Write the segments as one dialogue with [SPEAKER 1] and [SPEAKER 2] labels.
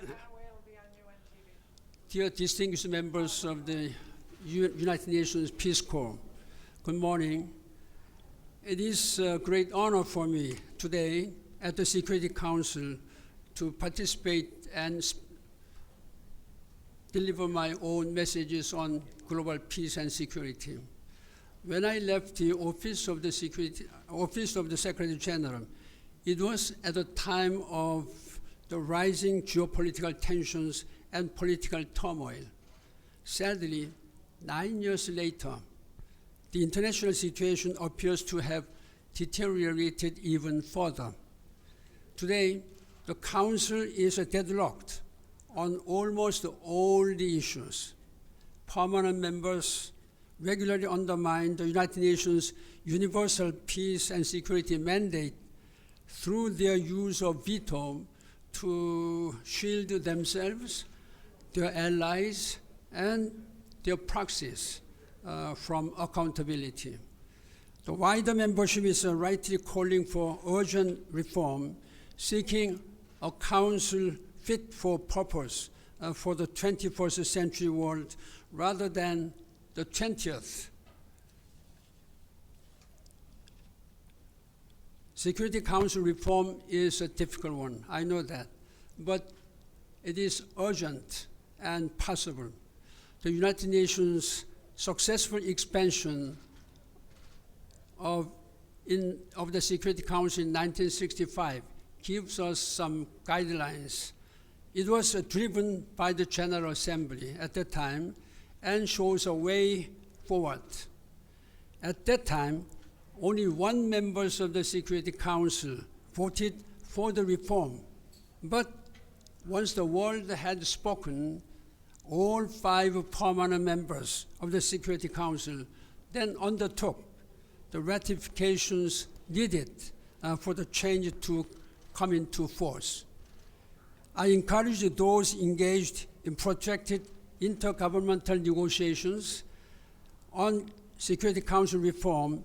[SPEAKER 1] Manuel will be on UN TV.
[SPEAKER 2] Dear distinguished members of the United Nations Peace Corps, good morning. It is a great honor for me today at the Security Council to participate and deliver my own messages on global peace and security. When I left the office of the Secretary General, it was at a time of the rising geopolitical tensions and political turmoil. Sadly, 9 years later, the international situation appears to have deteriorated even further. Today, the Council is deadlocked on almost all the issues. Permanent members regularly undermine the United Nations universal peace and security mandate through their use of veto to shield themselves, their allies, and their proxies from accountability. The wider membership is rightly calling for urgent reform, seeking a council fit for purpose for the 21st century world rather than the 20th. Security Council reform is a difficult one, I know that, but it is urgent and possible. The United Nations' successful expansion of the Security Council in 1965 gives us some guidelines. It was driven by the General Assembly at that time and shows a way forward. At that time, only one member of the Security Council voted for the reform. But once the world had spoken, all 5 permanent members of the Security Council then undertook the ratifications needed for the change to come into force. I encourage those engaged in protracted intergovernmental negotiations on Security Council reform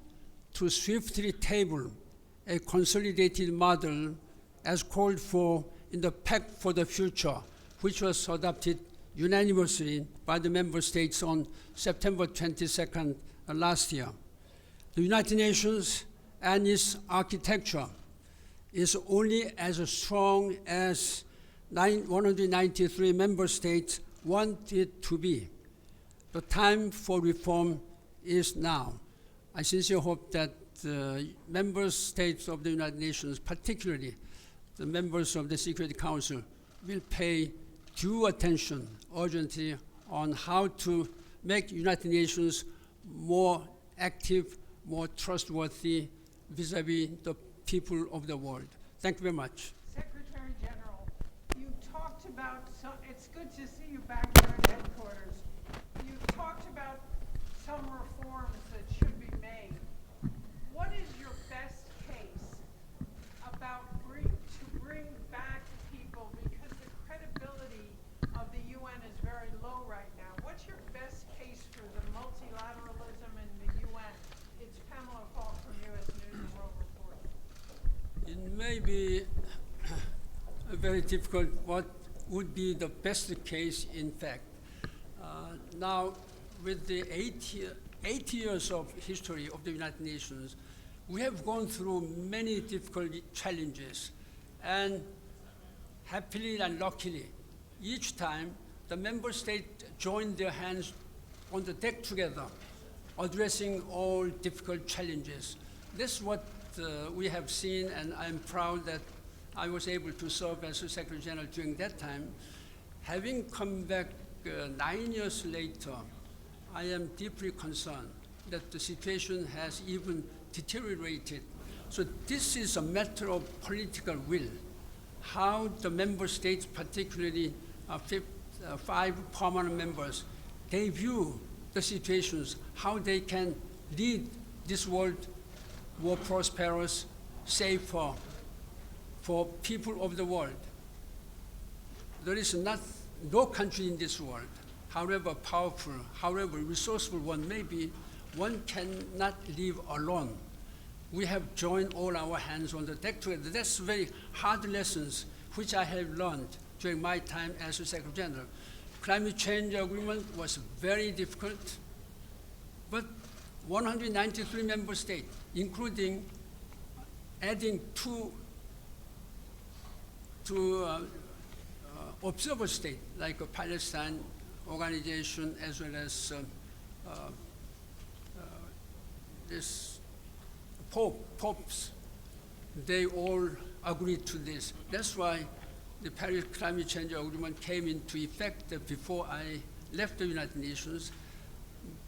[SPEAKER 2] to swiftly table a consolidated model as called for in the Pact for the Future, which was adopted unanimously by the member states on September 22nd last year. The United Nations and its architecture is only as strong as 193 member states want it to be. The time for reform is now. I sincerely hope that member states of the United Nations, particularly the members of the Security Council, will pay due attention urgently on how to make United Nations more active, more trustworthy vis-a-vis the people of the world. Thank you very much.
[SPEAKER 1] Secretary General, you talked about, it's good to see you back here at headquarters. You talked about some reforms that should be made. What is your best case about to bring back people, because the credibility of the UN is very low right now? What's your best case for the multilateralism in the UN? It's Pamela Falk from U.S. News and World Report.
[SPEAKER 2] It may be very difficult what would be the best case, in fact. Now, with the 80 years of history of the United Nations, we have gone through many difficult challenges, and happily and luckily, each time the member states joined their hands on the deck together, addressing all difficult challenges. This is what we have seen, and I'm proud that I was able to serve as Secretary General during that time. Having come back 9 years later, I am deeply concerned that the situation has even deteriorated. So this is a matter of political will, how the member states, particularly 5 permanent members, they view the situations, how they can lead this world more prosperous, safer for people of the world. There is no country in this world, however powerful, however resourceful one may be, one cannot live alone. We have joined all our hands on the deck together. That's very hard lessons which I have learned during my time as a Secretary General. Climate change agreement was very difficult, but 193 member states, including adding two observer states, like a Palestine organization, as well as this popes, they all agreed to this. That's why the Paris Climate Change Agreement came into effect before I left the United Nations.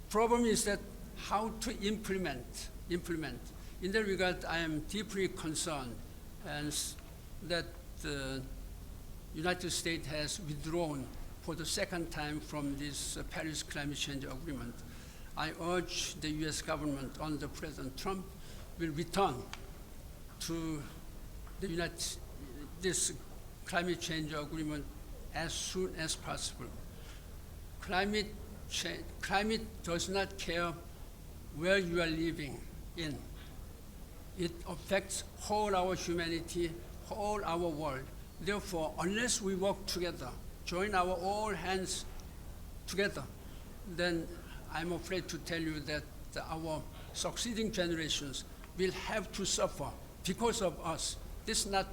[SPEAKER 2] Problem is that how to implement. In that regard, I am deeply concerned and that the United States has withdrawn for the second time from this Paris Climate Change Agreement. I urge the US government under President Trump will return to this climate change agreement as soon as possible. Climate does not care where you are living in. It affects whole our humanity, whole our world. Therefore, unless we work together, join our all hands together, then I'm afraid to tell you that our succeeding generations will have to suffer because of us. This is not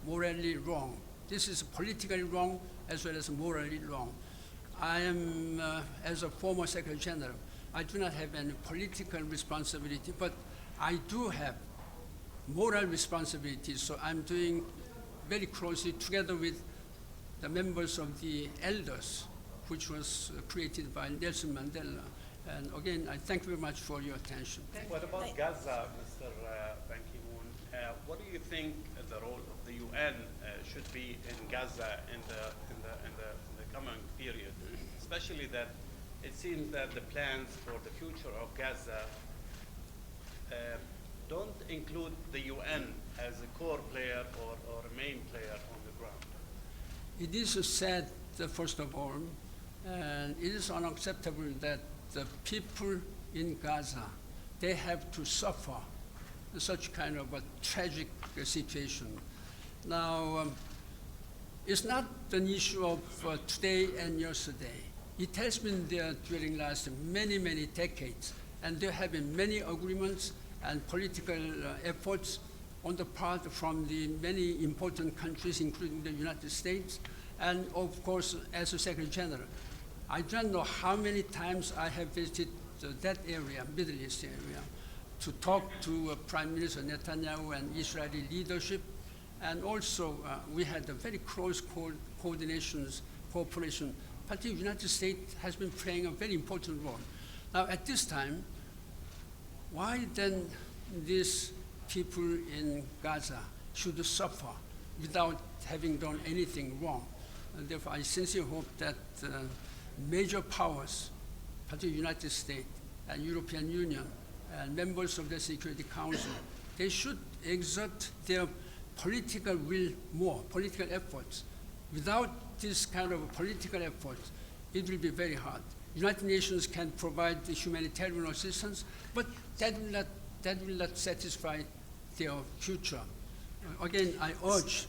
[SPEAKER 2] morally wrong. This is politically wrong as well as morally wrong. I am, as a former Secretary General, I do not have any political responsibility, but I do have moral responsibility, so I'm doing very closely together with the members of the elders, which was created by Nelson Mandela. And again, I thank you very much for your attention.
[SPEAKER 3] What about Gaza, Mr. Ban Ki-moon? What do you think the role of the UN should be in Gaza in the coming period? Especially that it seems that the plans for the future of Gaza don't include the UN as a core player or a main player on the ground.
[SPEAKER 2] It is sad, first of all, and it is unacceptable that the people in Gaza, they have to suffer such kind of a tragic situation. Now, it's not an issue of today and yesterday. It has been there during last many, many decades, and there have been many agreements and political efforts on the part from the many important countries, including the United States, and of course, as a Secretary General. I don't know how many times I have visited that area, Middle East area, to talk to Prime Minister Netanyahu and Israeli leadership. And also, we had a very close cooperation, but the United States has been playing a very important role. Now, at this time, why then these people in Gaza should suffer without having done anything wrong? And therefore, I sincerely hope that major powers, particularly the United States and European Union and members of the Security Council, they should exert their political will more, political efforts. Without this kind of political efforts, it will be very hard. United Nations can provide the humanitarian assistance, but that will not satisfy their future. Again, I urge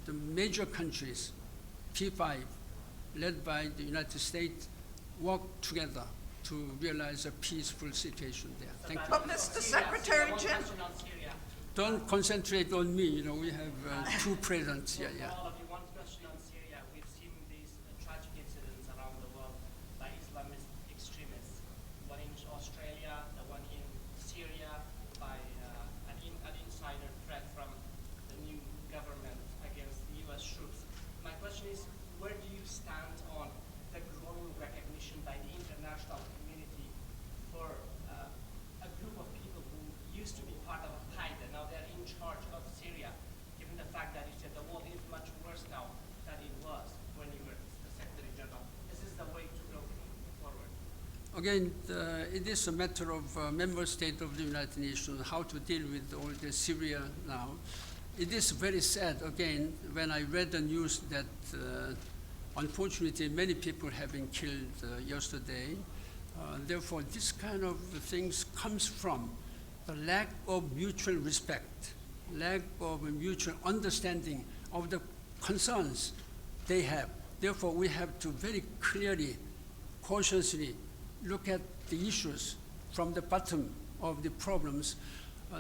[SPEAKER 2] the major countries, P5, led by the United States, work together to realize a peaceful situation there. Thank you.
[SPEAKER 1] But Mr. Secretary General,
[SPEAKER 2] Don't concentrate on me. You know, we have two presidents here. Yeah.
[SPEAKER 4] All of you, one question on Syria. We've seen these tragic incidents around the world by Islamist extremists. One in Australia, the one in Syria by an insider threat from the new government against the U.S. troops. My question is, where do you stand on the growing recognition by the international community for a group of people who used to be part of Al-Qaeda, now they're in charge of Syria, given the fact that you said the world is much worse now than it was when you were the Secretary General? This is the way to go forward.
[SPEAKER 2] Again, it is a matter of member state of the United Nations how to deal with all the Syria now. It is very sad, again, when I read the news that unfortunately many people have been killed yesterday. Therefore, this kind of things comes from the lack of mutual respect, lack of mutual understanding of the concerns they have. Therefore, we have to very clearly, cautiously look at the issues from the bottom of the problems.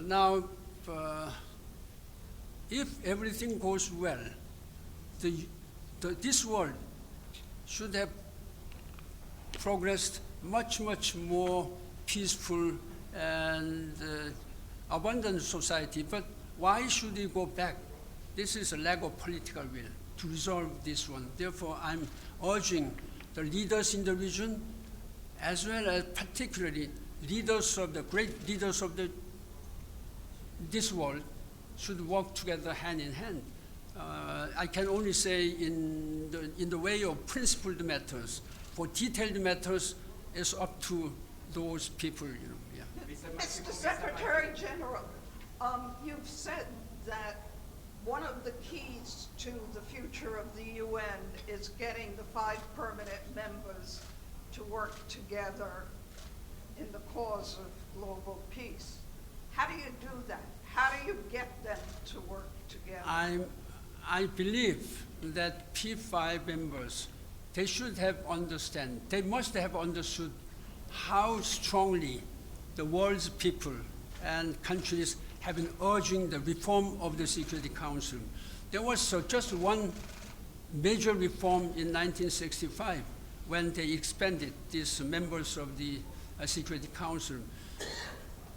[SPEAKER 2] Now, if everything goes well, this world should have progressed much, much more peaceful and abundant society. But why should we go back? This is a lack of political will to resolve this one. Therefore, I'm urging the leaders in the region, as well as particularly leaders of the great leaders of this world, should work together hand in hand. I can only say in the way of principled matters. For detailed matters, it's up to those people, Yeah.
[SPEAKER 1] Mr. Secretary General, you've said that one of the keys to the future of the UN is getting the 5 permanent members to work together in the cause of global peace. How do you do that? How do you get them to work together?
[SPEAKER 2] I believe that P5 members, they should have they must have understood how strongly the world's people and countries have been urging the reform of the Security Council. There was just one major reform in 1965 when they expanded these members of the Security Council.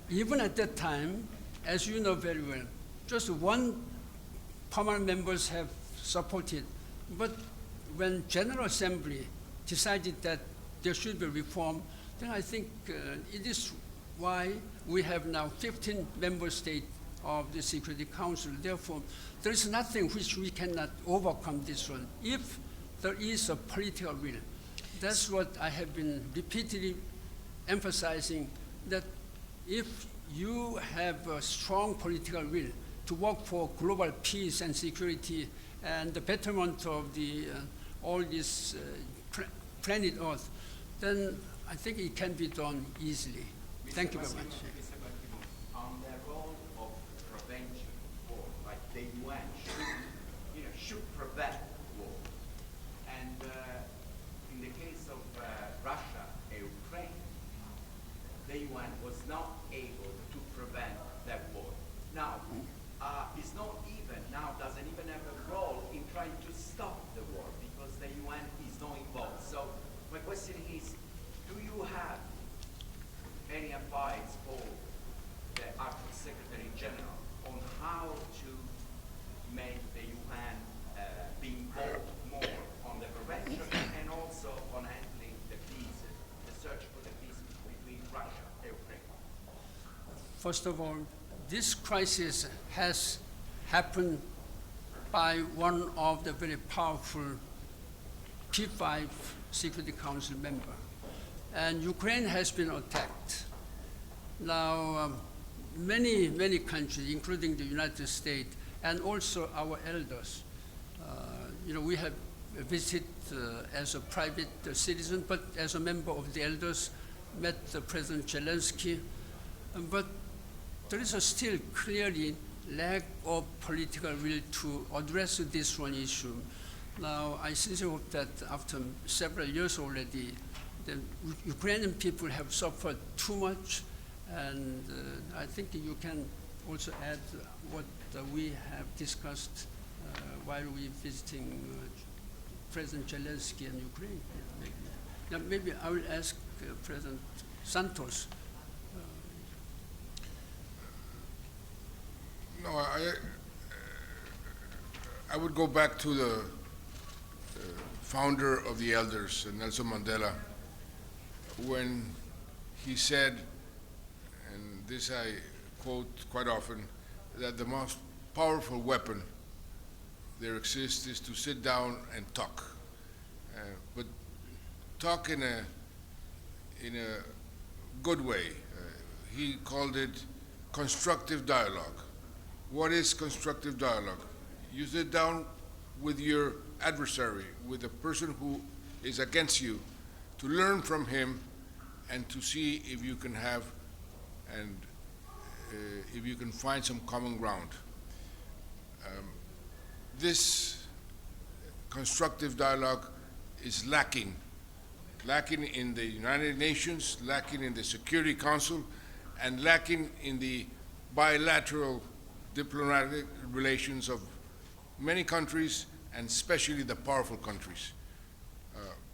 [SPEAKER 2] Even at that time, as you know very well, just one permanent members have supported. But when General Assembly decided that there should be reform, then I think it is why we have now 15 member states of the Security Council. Therefore, there is nothing which we cannot overcome this one if there is a political will. That's what I have been repeatedly emphasizing, that if you have a strong political will to work for global peace and security and the betterment of all this planet Earth, then I think it can be done easily. Thank you very much.
[SPEAKER 5] Mr. Ban on the role of prevention of war, like the UN should prevent war. And in the case of Russia and Ukraine, the UN was not able to prevent that war. Now, it's not even, now doesn't even have a role in trying to stop the war because the UN is not involved. So my question is, do you have any advice for the Acting Secretary General on how to make the UN be involved more on the prevention and also on handling the peace, the search for the peace between Russia and Ukraine?
[SPEAKER 2] First of all, this crisis has happened by one of the very powerful P5 Security Council member. And Ukraine has been attacked. Now, many countries, including the United States, and also our elders, we have visited as a private citizen, but as a member of the elders, met President Zelensky. But there is still clearly lack of political will to address this one issue. Now, I sincerely hope that after several years already, the Ukrainian people have suffered too much, and I think you can also add what we have discussed while we visiting President Zelensky in Ukraine. Now, maybe I will ask President Santos.
[SPEAKER 6] No, I would go back to the founder of the elders, Nelson Mandela, when he said, and this I quote quite often, that the most powerful weapon there exists is to sit down and talk. But talk in a good way. He called it constructive dialogue. What is constructive dialogue? You sit down with your adversary, with the person who is against you, to learn from him and to see if you can have and if you can find some common ground. This constructive dialogue is lacking in the United Nations, lacking in the Security Council, and lacking in the bilateral diplomatic relations of many countries, and especially the powerful countries.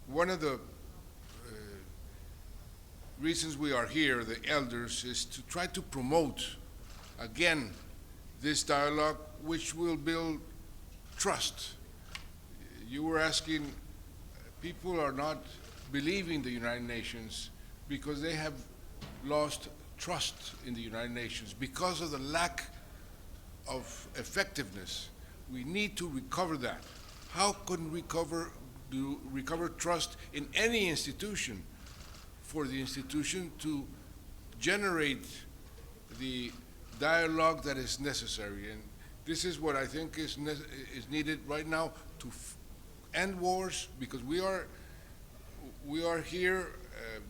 [SPEAKER 6] One of the reasons we are here, the elders, is to try to promote, again, this dialogue which will build trust. You were asking, people are not believing the United Nations because they have lost trust in the United Nations because of the lack of effectiveness. We need to recover that. How can we recover trust in any institution? For the institution to generate the dialogue that is necessary. And this is what I think is needed right now to end wars, because we are here,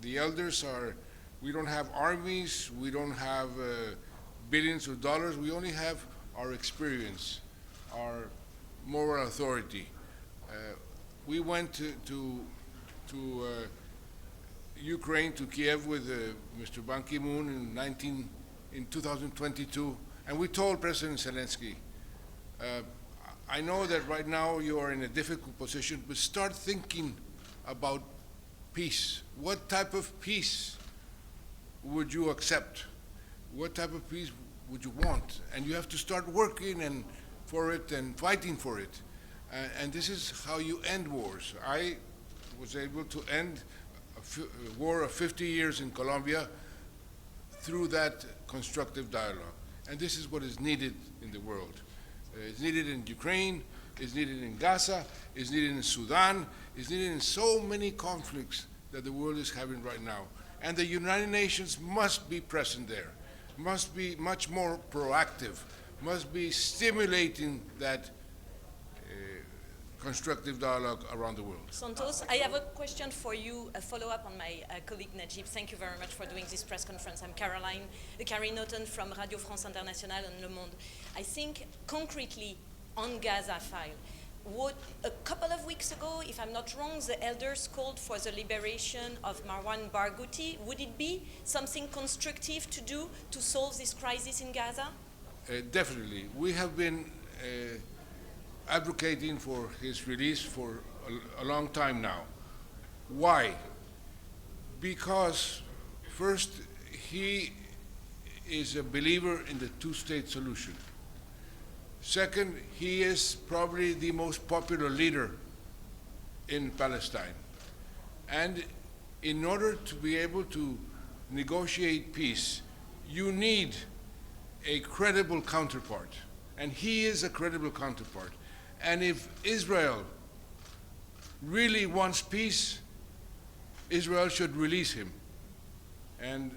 [SPEAKER 6] the elders are, we don't have armies, we don't have billions of dollars, we only have our experience, our moral authority. We went to Ukraine, to Kiev with Mr. Ban Ki-moon in 2022, and we told President Zelensky, I know that right now you are in a difficult position, but start thinking about peace. What type of peace would you accept? What type of peace would you want? And you have to start working for it and fighting for it. And this is how you end wars. I was able to end a war of 50 years in Colombia through that constructive dialogue. And this is what is needed in the world. It's needed in Ukraine, it's needed in Gaza, it's needed in Sudan, it's needed in so many conflicts that the world is having right now. And the United Nations must be present there, must be much more proactive, must be stimulating that constructive dialogue around the world.
[SPEAKER 7] Santos, I have a question for you, a follow-up on my colleague Najib. Thank you very much for doing this press conference. I'm Carrie Naughton from Radio France Internationale and Le Monde. I think concretely on Gaza file, a couple of weeks ago, if I'm not wrong, the elders called for the liberation of Marwan Barghouti. Would it be something constructive to do to solve this crisis in Gaza?
[SPEAKER 6] Definitely. We have been advocating for his release for a long time now. Why? Because first, he is a believer in the two-state solution. Second, he is probably the most popular leader in Palestine. And in order to be able to negotiate peace, you need a credible counterpart. And he is a credible counterpart. And if Israel really wants peace, Israel should release him. And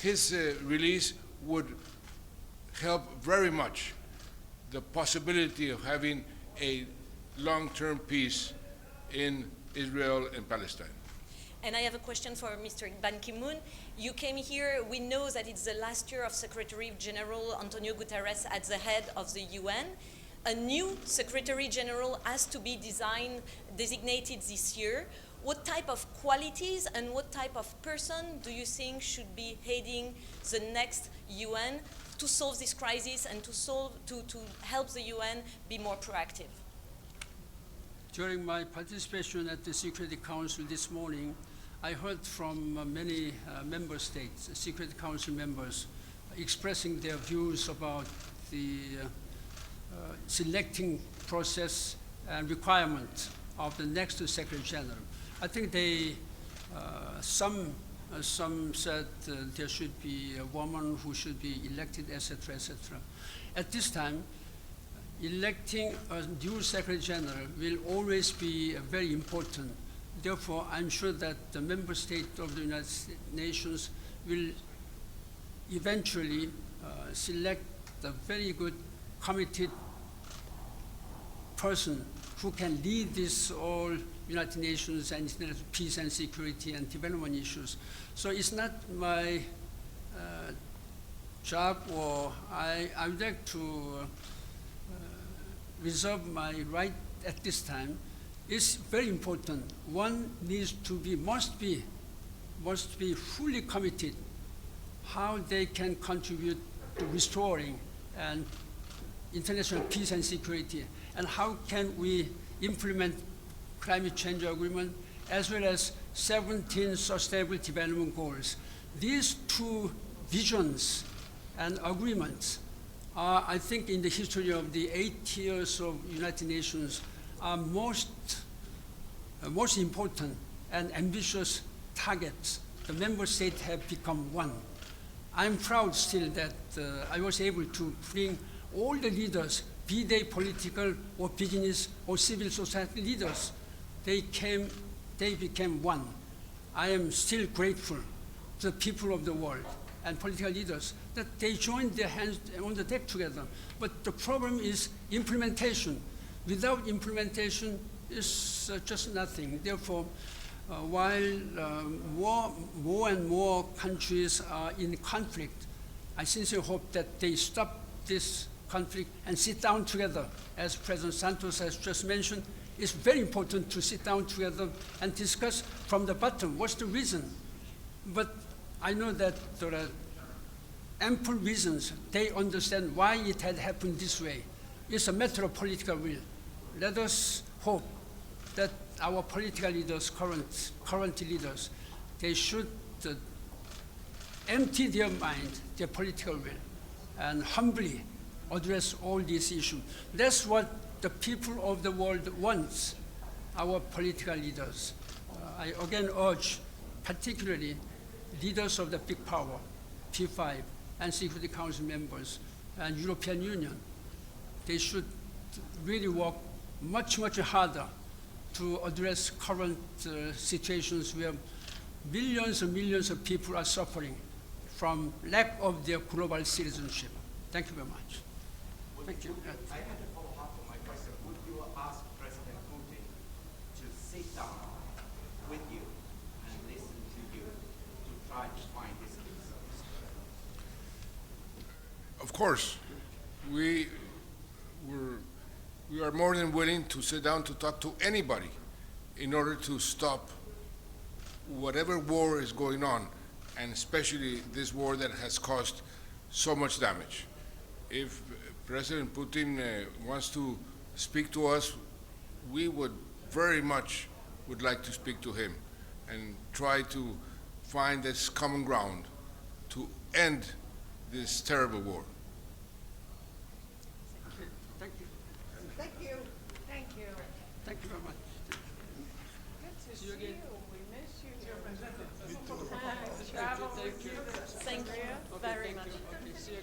[SPEAKER 6] his release would help very much the possibility of having a long-term peace in Israel and Palestine.
[SPEAKER 7] And I have a question for Mr. Ban Ki-moon. You came here, we know that it's the last year of Secretary General Antonio Guterres at the head of the UN. A new Secretary General has to be designated this year. What type of qualities and what type of person do you think should be heading the next UN to solve this crisis and to help the UN be more proactive?
[SPEAKER 2] During my participation at the Security Council this morning, I heard from many member states, Security Council members, expressing their views about the selecting process and requirement of the next Secretary General. I think they, some said there should be a woman who should be elected, etc., etc. At this time, electing a new Secretary General will always be very important. Therefore, I'm sure that the member state of the United Nations will eventually select a very good committed person who can lead this all United Nations and peace and security and development issues. So it's not my job, or I would like to reserve my right at this time is very important. One must be fully committed how they can contribute to restoring and international peace and security, and how can we implement climate change agreement as well as 17 sustainable development goals. These two visions and agreements are, I think, in the history of the 8 years of United Nations, are most important and ambitious targets. The member states have become one. I'm proud still that I was able to bring all the leaders, be they political or business or civil society leaders, they became one. I am still grateful to the people of the world and political leaders that they joined their hands on the deck together. But the problem is implementation. Without implementation, it's just nothing. Therefore, while more and more countries are in conflict, I sincerely hope that they stop this conflict and sit down together. As President Santos has just mentioned, it's very important to sit down together and discuss from the bottom what's the reason. But I know that there are ample reasons. They understand why it had happened this way. It's a matter of political will. Let us hope that our political leaders, current leaders, they should empty their mind, their political will, and humbly address all these issues. That's what the people of the world wants, our political leaders. I again urge, particularly leaders of the big power, P5, and Security Council members, and European Union, they should really work much, much harder to address current situations where millions and millions of people are suffering from lack of their global citizenship. Thank you very much. Thank you.
[SPEAKER 5] I had to follow up on my question. Would you ask President Putin to sit down with you and listen to you to try to find this peace?
[SPEAKER 6] Of course, we are more than willing to sit down to talk to anybody in order to stop whatever war is going on, and especially this war that has caused so much damage. If President Putin wants to speak to us, we would very much would like to speak to him and try to find this common ground to end this terrible war.
[SPEAKER 2] Thank you.
[SPEAKER 1] Thank you. Thank you.
[SPEAKER 2] Thank you very much.
[SPEAKER 1] Good to see
[SPEAKER 2] you
[SPEAKER 1] you.
[SPEAKER 2] again.
[SPEAKER 1] We miss you. Travel with you.
[SPEAKER 7] Thank you very much.
[SPEAKER 2] Okay, see you again.